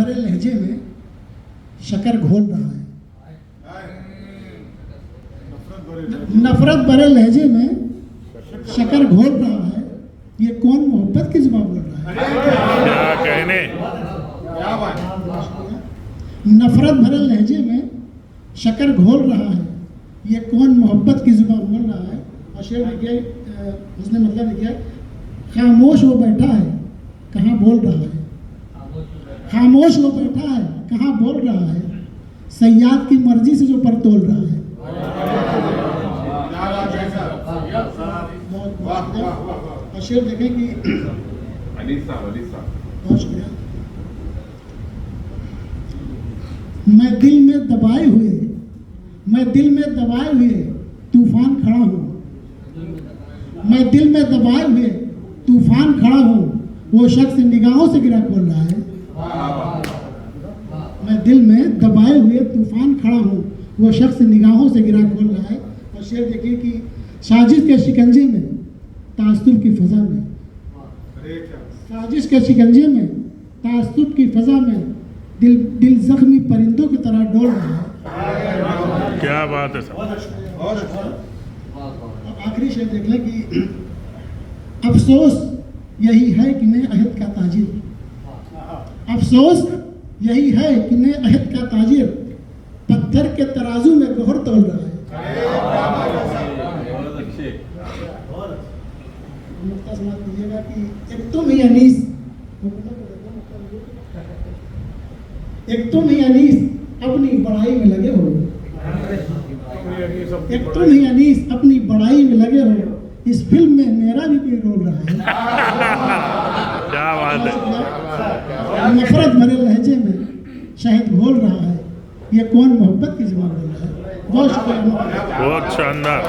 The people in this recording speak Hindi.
भरे लहजे में शक्कर घोल रहा है। नफरत भरे लहजे में शक्कर घोल रहा है। ये कौन मोहब्बत की जुबान बोल रहा है? क्या कहने। नफरत भरे लहजे में शक्कर घोल रहा है। ये कौन मोहब्बत की जुबान बोल रहा है? और शेर देखिए, उसने मतलब लिखा है, खामोश वो बैठा है कहाँ बोल रहा है। खामोश वो बैठा है कहाँ बोल रहा है। सयाद की मर्जी से जो पर तोल रहा है। और शेर देखें कि बहुत शुक्रिया। मैं दिल में दबाए हुए तूफान खड़ा हूँ। मैं दिल में दबाए हुए तूफान खड़ा हूँ। वो शख्स निगाहों से गिरा खोल रहा है। मैं दिल में दबाए हुए तूफान खड़ा हूँ। वो शख्स निगाहों से गिरा खोल रहा है। और शेर देखिए कि साजिश के शिकंजे में तासुब की फजा में, साजिश के शिकंजे में तासुब की फजा में दिल जख्मी परिंदों की तरह डोल रहा है। क्या बात है सर। आखिरी शेर देख लें कि अफसोस यही है कि नए अहद का ताजिर। अफसोस यही है कि नए अहद का ताजिर पत्थर के तराजू में गोहर तोल रहा है। नुक्ता समाज कीजिएगा कि एक तुम ही अनीस अपनी बड़ाई में लगे हो। एक तुम ही अनीस अपनी बड़ाई में लगे हो। इस फिल्म में मेरा भी कोई रोल रहा है। क्या बात है। नफरत भरे लहजे में शहद घोल रहा है। ये कौन मोहब्बत की जुबान बोल रहा है? बहुत शुक्रिया। बहुत शानदार।